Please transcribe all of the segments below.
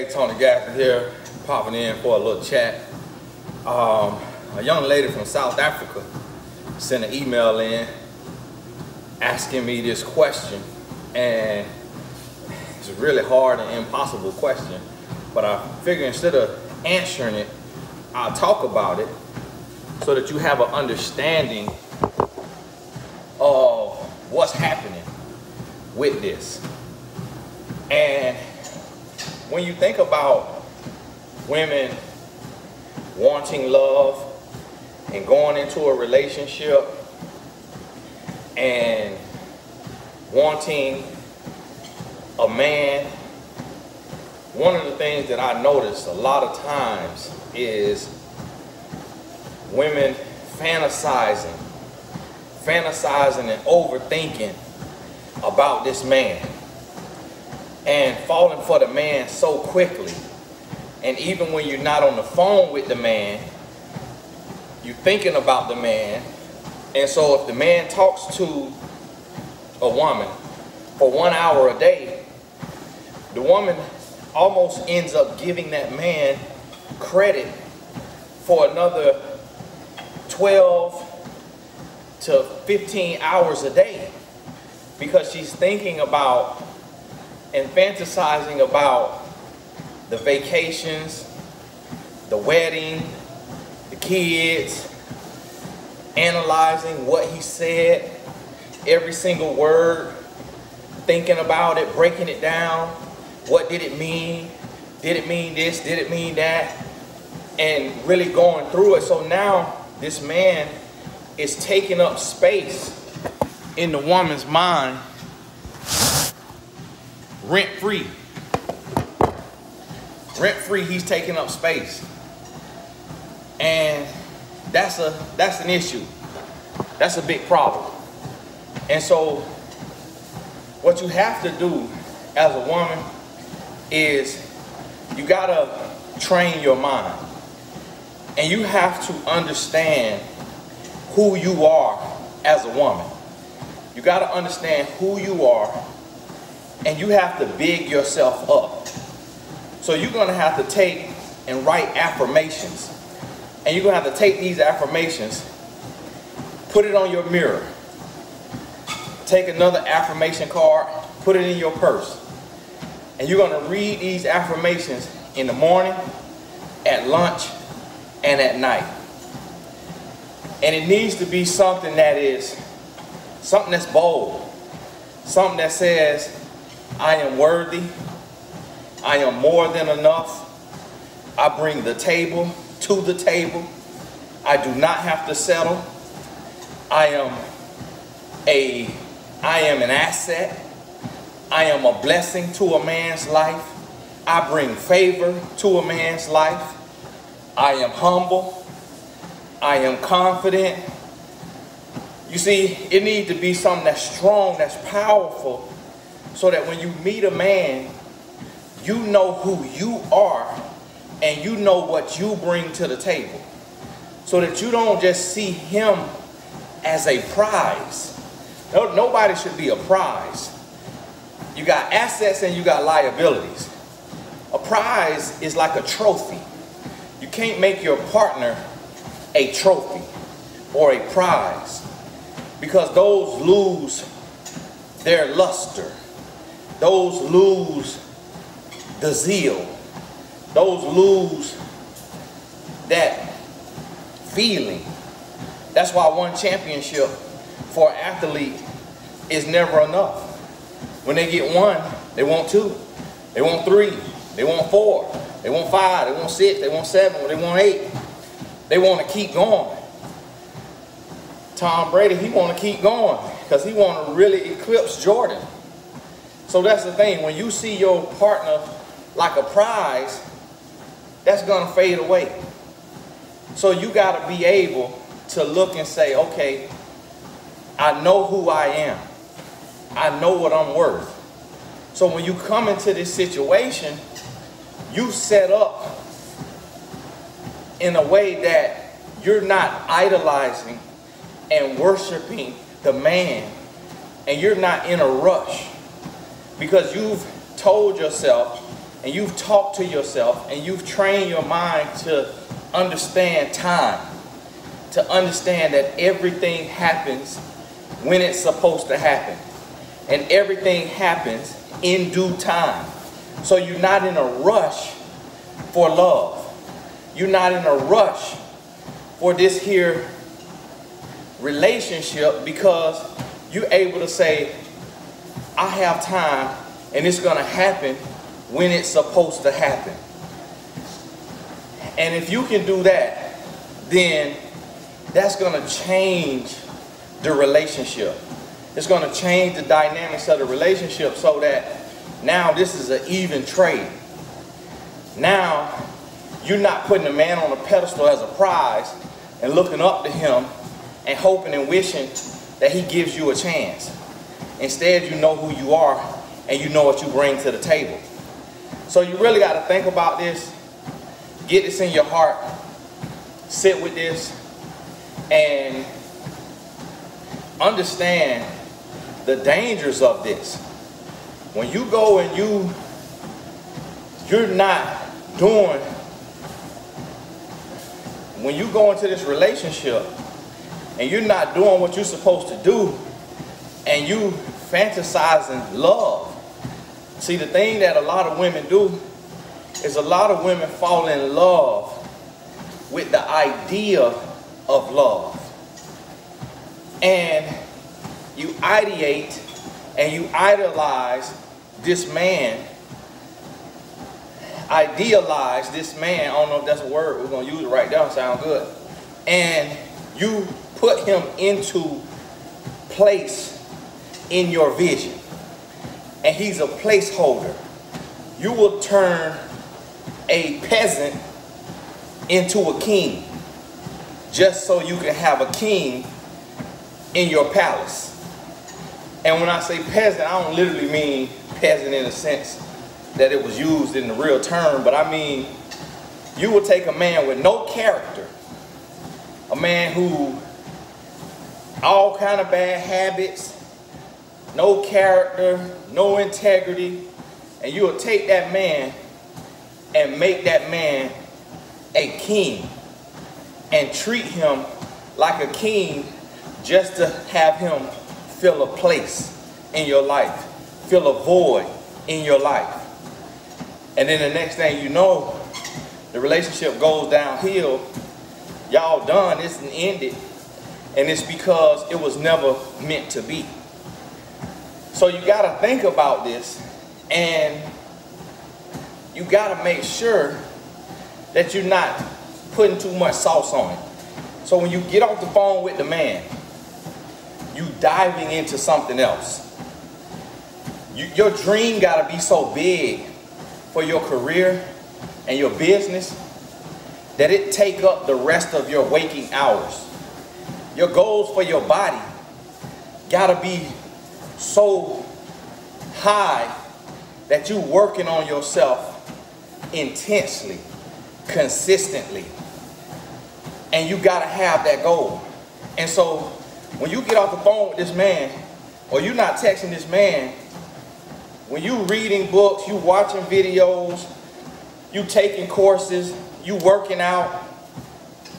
Hey, Tony Gaffney here, popping in for a little chat. A young lady from South Africa sent an email in asking me this question, and it's a really hard and impossible question, but I figure instead of answering it, I'll talk about it so that you have an understanding of what's happening with this. And when you think about women wanting love and going into a relationship and wanting a man, one of the things that I notice a lot of times is women fantasizing and overthinking about this man and falling for the man so quickly. And even when you're not on the phone with the man, you're thinking about the man. And so if the man talks to a woman for 1 hour a day, the woman almost ends up giving that man credit for another 12 to 15 hours a day, because she's thinking about and fantasizing about the vacations, the wedding, the kids, analyzing what he said, every single word, thinking about it, breaking it down. What did it mean? Did it mean this? Did it mean that? And really going through it. So now this man is taking up space in the woman's mind, rent-free. Rent-free, he's taking up space. And that's an issue. That's a big problem. And so what you have to do as a woman is you gotta train your mind. And you have to understand who you are as a woman. You gotta understand who you are, and you have to big yourself up. So you're gonna have to take and write affirmations. And you're gonna have to take these affirmations, put it on your mirror, take another affirmation card, put it in your purse. And you're gonna read these affirmations in the morning, at lunch, and at night. And it needs to be something that is, something that's bold, something that says, I am worthy, I am more than enough, I bring the table to the table, I do not have to settle, I am an asset, I am a blessing to a man's life, I bring favor to a man's life, I am humble, I am confident. You see, it needs to be something that's strong, that's powerful, so that when you meet a man, you know who you are and you know what you bring to the table. So that you don't just see him as a prize. Nobody should be a prize. You got assets and you got liabilities. A prize is like a trophy. You can't make your partner a trophy or a prize, because those lose their luster. Those lose the zeal. Those lose that feeling. That's why one championship for an athlete is never enough. When they get one, they want two, they want three, they want four, they want five, they want six, they want seven, they want eight. They want to keep going. Tom Brady, he want to keep going because he want to really eclipse Jordan. So that's the thing. When you see your partner like a prize, that's going to fade away. So you got to be able to look and say, okay, I know who I am. I know what I'm worth. So when you come into this situation, you set up in a way that you're not idolizing and worshiping the man, and you're not in a rush, because you've told yourself and you've talked to yourself and you've trained your mind to understand time, to understand that everything happens when it's supposed to happen, and everything happens in due time. So you're not in a rush for love. You're not in a rush for this here relationship, because you're able to say, I have time and it's going to happen when it's supposed to happen. And if you can do that, then that's going to change the relationship. It's going to change the dynamics of the relationship, so that now this is an even trade. Now you're not putting a man on a pedestal as a prize and looking up to him and hoping and wishing that he gives you a chance. Instead, you know who you are and you know what you bring to the table. So you really got to think about this, get this in your heart, sit with this, and understand the dangers of this. When you go and you're not doing, when you go into this relationship and you're not doing what you're supposed to do, and you fantasizing love. See, the thing that a lot of women do is a lot of women fall in love with the idea of love. And you ideate and you idolize this man, idealize this man, I don't know if that's a word, we're going to use it right now, sound good. And you put him into place in your vision. And he's a placeholder. You will turn a peasant into a king just so you can have a king in your palace. And when I say peasant, I don't literally mean peasant in the sense that it was used in the real term, but I mean you will take a man with no character, a man who all kind of bad habits, no character, no integrity, and you will take that man and make that man a king and treat him like a king just to have him fill a place in your life, fill a void in your life. And then the next thing you know, the relationship goes downhill, y'all done, it's ended, and it's because it was never meant to be. So you got to think about this, and you got to make sure that you're not putting too much sauce on it. So when you get off the phone with the man, you diving into something else. Your dream got to be so big for your career and your business that it take up the rest of your waking hours. Your goals for your body got to be so high that you working on yourself intensely, consistently, and you got to have that goal. And so when you get off the phone with this man, or you're not texting this man, when you reading books, you watching videos, you taking courses, you working out,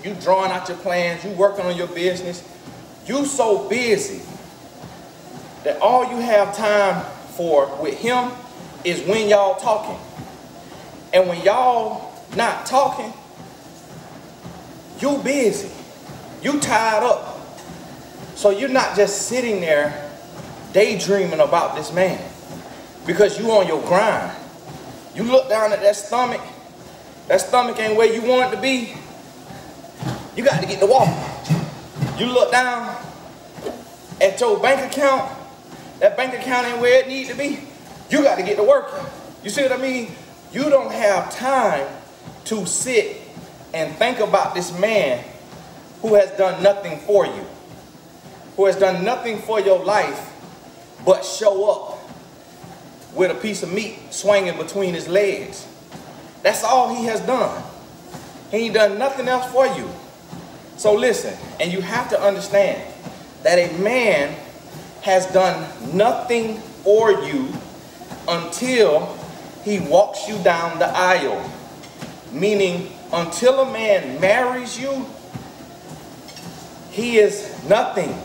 you drawing out your plans, you working on your business, you so busy that all you have time for with him is when y'all talking. And when y'all not talking, you busy, you tied up. So you're not just sitting there daydreaming about this man, because you on your grind. You look down at that stomach ain't where you want it to be. You got to get to walking. You look down at your bank account, that bank account ain't where it need to be. You got to get to working. You see what I mean? You don't have time to sit and think about this man who has done nothing for you, who has done nothing for your life but show up with a piece of meat swinging between his legs. That's all he has done. He ain't done nothing else for you. So listen, and you have to understand that a man has done nothing for you until he walks you down the aisle. Meaning, until a man marries you, he is nothing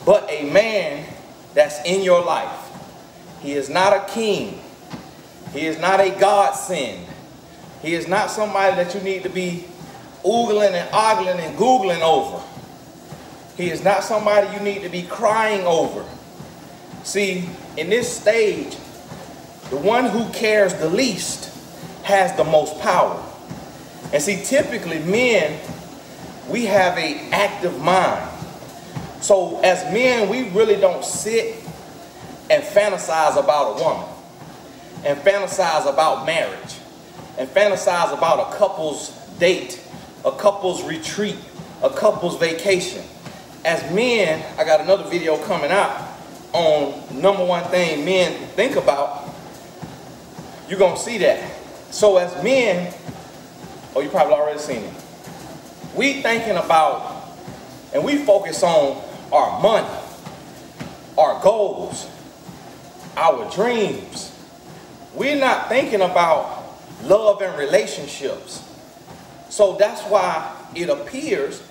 but a man that's in your life. He is not a king. He is not a godsend. He is not somebody that you need to be oogling and ogling and googling over. He is not somebody you need to be crying over. See, in this stage, the one who cares the least has the most power. And see, typically men, we have an active mind. So as men, we really don't sit and fantasize about a woman, and fantasize about marriage, and fantasize about a couple's date, a couple's retreat, a couple's vacation. As men, I got another video coming out on number one thing men think about. You're gonna see that. So as men, oh, you probably already seen it. We thinking about, and we focus on our money, our goals, our dreams. We're not thinking about love and relationships. So that's why it appears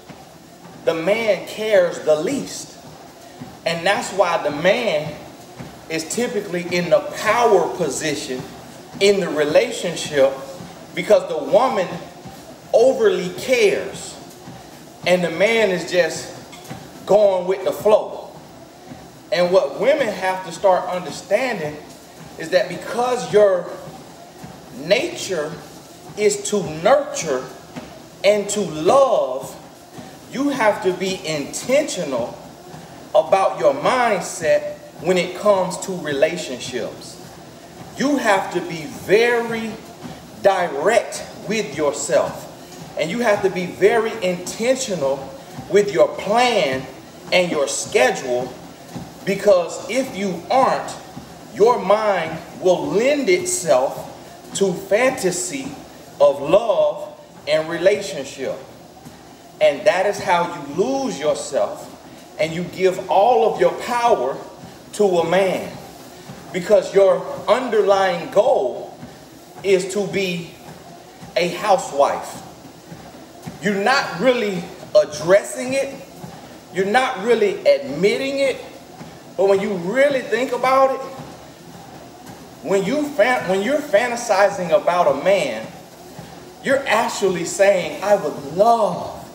the man cares the least. And that's why the man is typically in the power position in the relationship, because the woman overly cares and the man is just going with the flow. And what women have to start understanding is that because your nature is to nurture and to love, you have to be intentional about your mindset when it comes to relationships. You have to be very direct with yourself, and you have to be very intentional with your plan and your schedule, because if you aren't, your mind will lend itself to fantasy of love and relationship. And that is how you lose yourself and you give all of your power to a man, because your underlying goal is to be a housewife. You're not really addressing it. You're not really admitting it. But when you really think about it, when you're fantasizing about a man, you're actually saying, I would love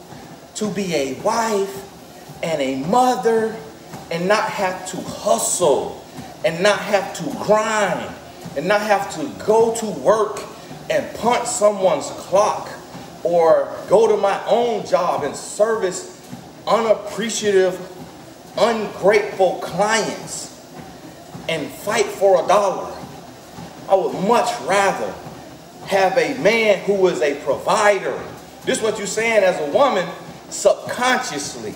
to be a wife and a mother and not have to hustle and not have to grind and not have to go to work and punch someone's clock or go to my own job and service unappreciative, ungrateful clients and fight for $1. I would much rather have a man who is a provider. This is what you're saying as a woman subconsciously.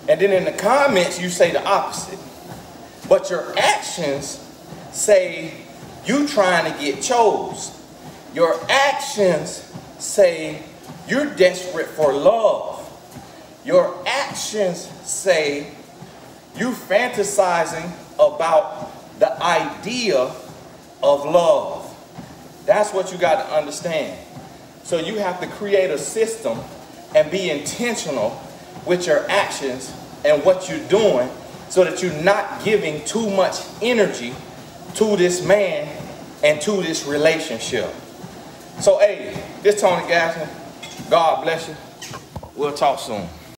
And then in the comments you say the opposite. But your actions say you trying to get chose. Your actions say you're desperate for love. Your actions say you fantasizing about the idea of love. That's what you got to understand. So you have to create a system and be intentional with your actions and what you're doing, so that you're not giving too much energy to this man and to this relationship. So, hey, this Tony Gassner. God bless you. We'll talk soon.